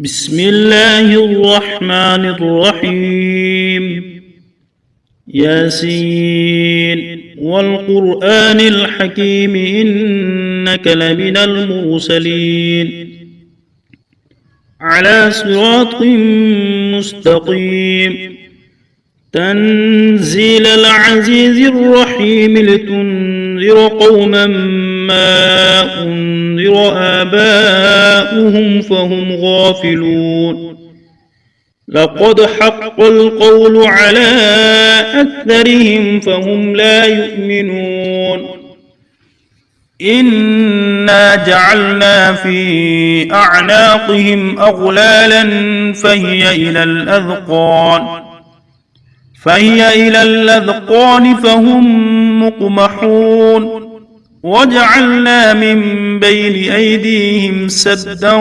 بسم الله الرحمن الرحيم. ياسين والقرآن الحكيم إنك لمن المرسلين على صراط مستقيم تنزيل العزيز الرحيم لتنذر قوما ما أنذر آباؤهم فهم غافلون. لقد حق القول على أكثرهم فهم لا يؤمنون. إنا جعلنا في أعناقهم أغلالا فهي إلى الأذقان فهم مقمحون. وجعلنا من بين أيديهم سدا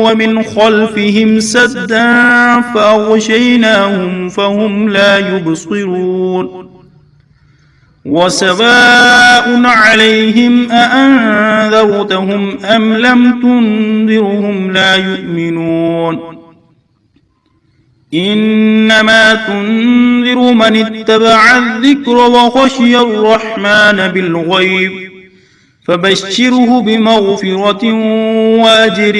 ومن خلفهم سدا فأغشيناهم فهم لا يبصرون. وسواء عليهم أأنذرتهم أم لم تنذرهم لا يؤمنون. إنما تنذر من اتبع الذكر وخشي الرحمن بالغيب فبشره بمغفرة وأجر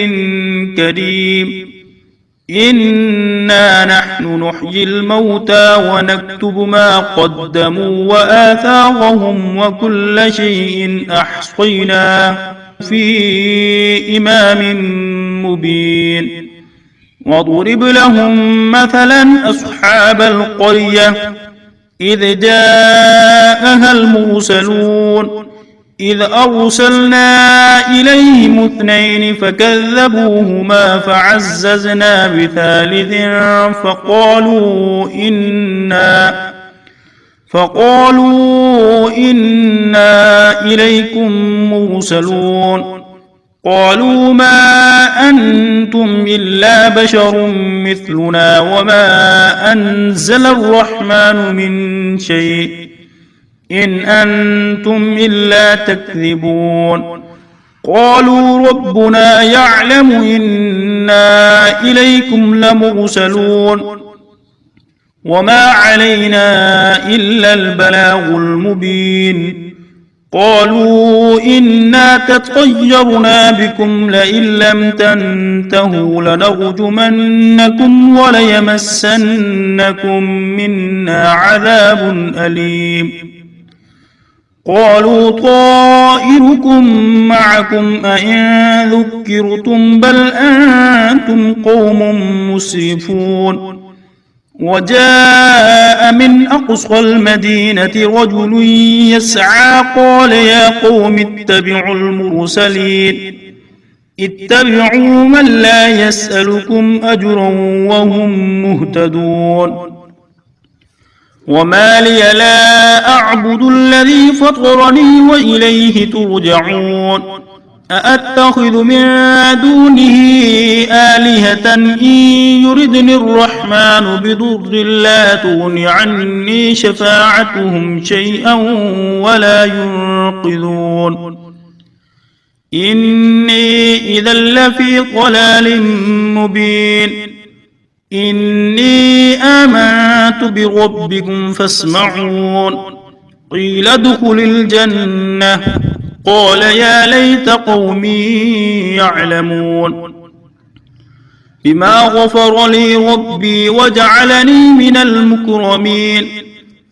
كريم. إنا نحن نحيي الموتى ونكتب ما قدموا وآثارهم وكل شيء أحصيناه في إمام مبين. واضرب لهم مثلا أصحاب القرية إذ جاءها المرسلون إذ أرسلنا إليهم 2 فكذبوهما فعززنا بثالث فقالوا إنا إليكم مرسلون. قالوا ما أنتم إلا بشر مثلنا وما أنزل الرحمن من شيء إن أنتم إلا تكذبون. قالوا ربنا يعلم إنا إليكم لمرسلون وما علينا إلا البلاغ المبين. قالوا إنا تطيرنا بكم لئن لم تنتهوا لنرجمنكم وليمسنكم منا عذاب أليم. قالوا طائركم معكم أئن ذكرتم بل أنتم قوم مسرفون. وجاء من أقصى المدينة رجل يسعى قال يا قوم اتبعوا المرسلين اتبعوا من لا يسألكم أجرا وهم مهتدون. وما لي لا أعبد الذي فطرني وإليه ترجعون. أأتخذ من دونه آلهة إن يردني الرحمن بضر لا تغن عني شفاعتهم شيئا ولا ينقذون. إني إذا لفي ضلال مبين. إني آمنت بربكم فاسمعون. قيل ادخل الجنة قال يا ليت قومي يعلمون. بما غفر لي ربي وجعلني من المكرمين.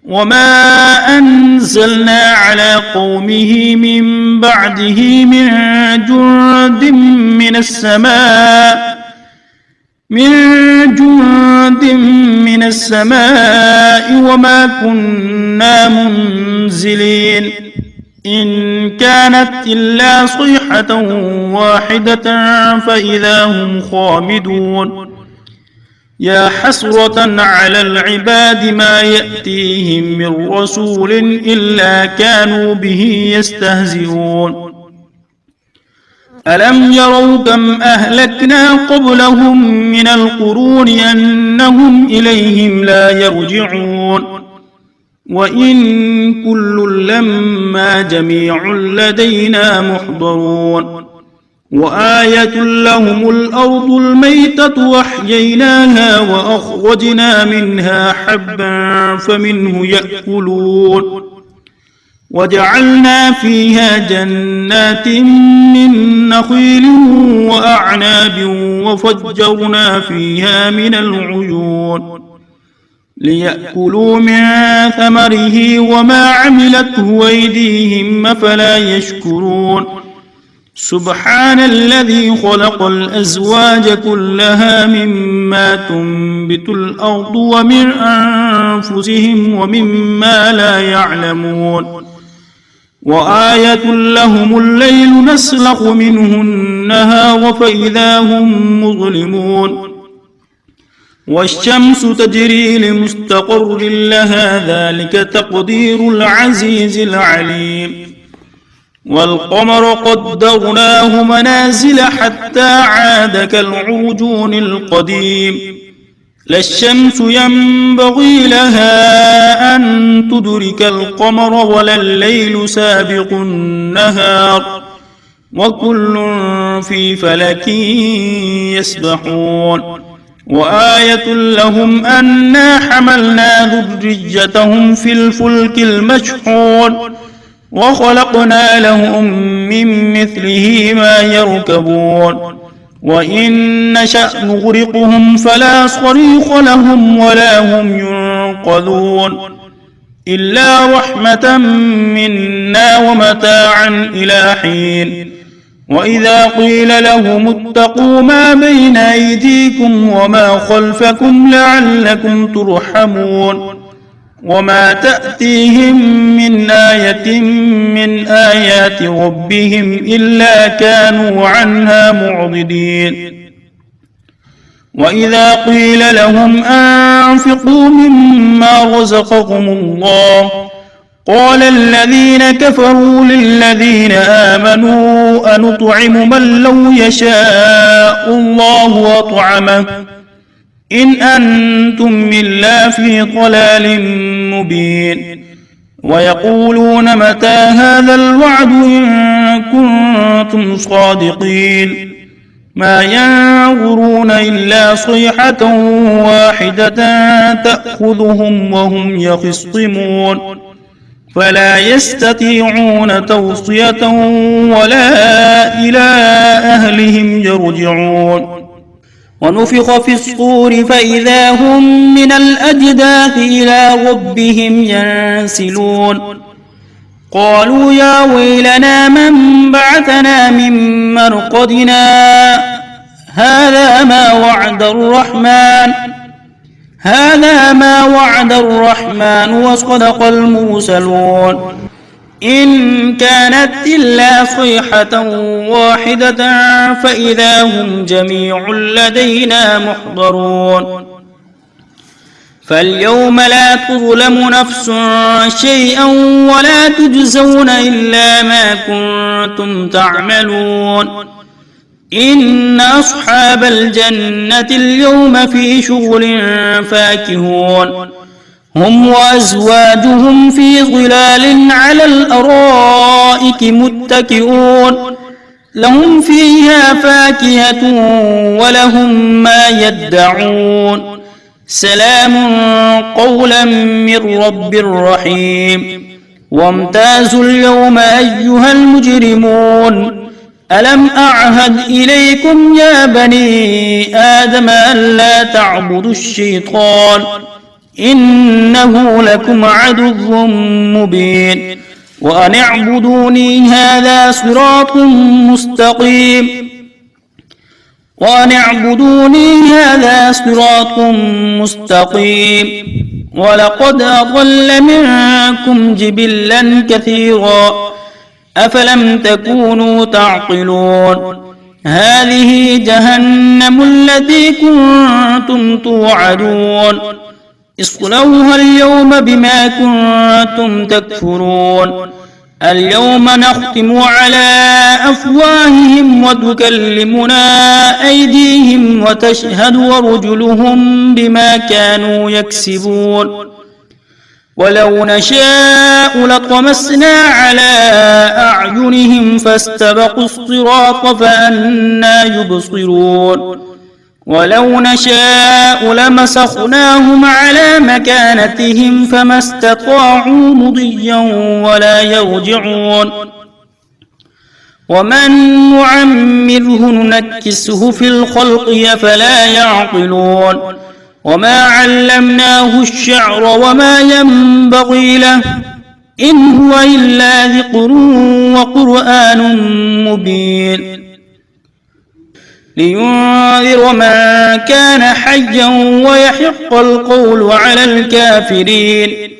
وما أنزلنا على قومه من بعده من جند من السماء وما كنا منزلين. إن كانت إلا صيحة واحدة فإذا هم خامدون. يا حسرة على العباد ما يأتيهم من رسول إلا كانوا به يستهزئون. ألم يروا كم أهلكنا قبلهم من القرون أنهم إليهم لا يرجعون. وإن كل لما جميع لدينا محضرون. وآية لهم الأرض الميتة وأحييناها وأخرجنا منها حبا فمنه يأكلون وجعلنا فيها جنات من نخيل وأعناب وفجرنا فيها من العيون ليأكلوا من ثمره وما عملته أيديهم أفلا يشكرون سبحان الذي خلق الأزواج كلها مما تنبت الأرض ومن أنفسهم ومما لا يعلمون وآية لهم الليل نسلخ منه النهار فإذا هم مظلمون والشمس تجري لمستقر لها ذلك تقدير العزيز العليم والقمر قدرناه منازل حتى عاد كالعرجون القديم لا الشمس ينبغي لها أن تدرك القمر ولا الليل سابق النهار وكل في فلك يسبحون وآية لهم أنا حملنا ذريتهم في الفلك المشحون وخلقنا لهم من مثله ما يركبون وإن نشأ نغرقهم فلا صريخ لهم ولا هم ينقذون إلا رحمة منا ومتاعا إلى حين وإذا قيل لهم اتقوا ما بين أيديكم وما خلفكم لعلكم ترحمون وما تأتيهم من آية من آيات ربهم إلا كانوا عنها معرضين وإذا قيل لهم أنفقوا مما رزقكم الله قال الذين كفروا للذين آمنوا أنطعم من لو يشاء الله أطعمه إن أنتم إلا في ضلال مبين ويقولون متى هذا الوعد إن كنتم صادقين ما ينظرون إلا صيحة واحدة تأخذهم وهم يخصمون فلا يستطيعون توصية ولا إلى أهلهم يرجعون ونفخ في الصور فإذا هم من الأجداث إلى ربهم ينسلون قالوا يا ويلنا من بعثنا من مرقدنا هذا ما وعد الرحمن وصدق المرسلون إن كانت إلا صيحة واحدة فإذا هم جميع لدينا محضرون فاليوم لا تظلم نفس شيئا ولا تجزون إلا ما كنتم تعملون إن أصحاب الجنة اليوم في شغل فاكهون هم وأزواجهم في ظلال على الأرائك متكئون لهم فيها فاكهة ولهم ما يدعون سلام قولا من رب رحيم وامتازوا اليوم أيها المجرمون ألم أعهد إليكم يا بني آدم ألا تعبدوا الشيطان إنه لكم عدو مبين وأن اعبدوني هذا صراط مستقيم ولقد أضل منكم جبلا كثيرا أفلم تكونوا تعقلون هذه جهنم التي كنتم توعدون اصلوها اليوم بما كنتم تكفرون اليوم نختم على أفواههم وتكلمنا أيديهم وتشهد أرجلهم بما كانوا يكسبون ولو نشاء لطمسنا على أعينهم فاستبقوا الصراط فأنى يبصرون ولو نشاء لمسخناهم على مكانتهم فما استطاعوا مضيا ولا يرجعون ومن نعمره ننكسه في الخلق أفلا يعقلون وما علمناه الشعر وما ينبغي له إن هو إلا ذكر وقرآن مبين لينذر من كان حيا ويحق القول على الكافرين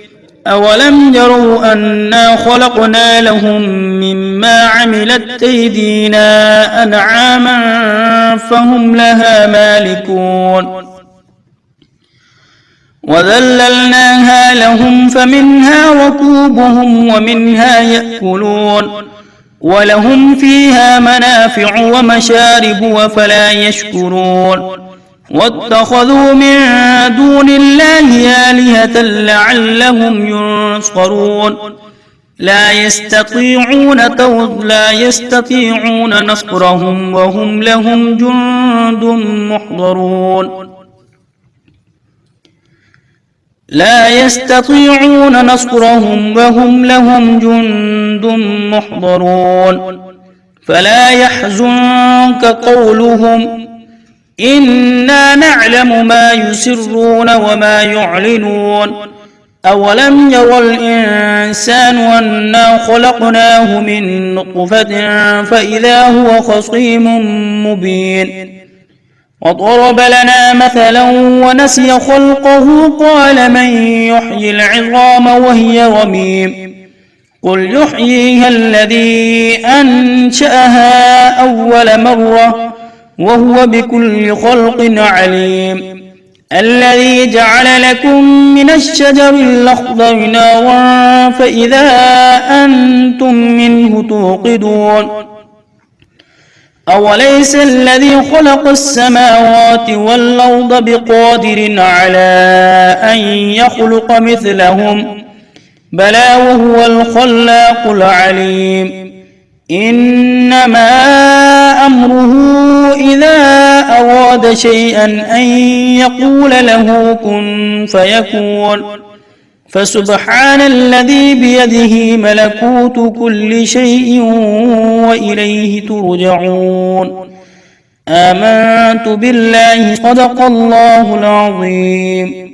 أولم يروا أنا خلقنا لهم مما عملت أيدينا أنعاما فهم لها مالكون وذللناها لهم فمنها ركوبهم ومنها يأكلون ولهم فيها منافع ومشارب وفلا يشكرون واتخذوا من دون الله آلهة لعلهم ينصرون لا يستطيعون نصرهم وهم لهم جند محضرون لا يستطيعون نصرهم وهم لهم جند محضرون فلا يحزنك قولهم إنا نعلم ما يسرون وما يعلنون أولم ير الإنسان أنا خلقناه من نطفة فإذا هو خصيم مبين وضرب لنا مثلا ونسي خلقه قال من يحيي العظام وهي رميم قل يحييها الذي أنشأها أول مرة وهو بكل خلق عليم الذي جعل لكم من الشجر الأخضر نارا فإذا أنتم منه توقدون أوليس الذي خلق السماوات والأرض بقادر على أن يخلق مثلهم بلى وهو الخلاق العليم إنما أمره إذا أراد شيئا أن يقول له كن فيكون فسبحان الذي بيده ملكوت كل شيء وإليه ترجعون آمنت بالله صدق الله العظيم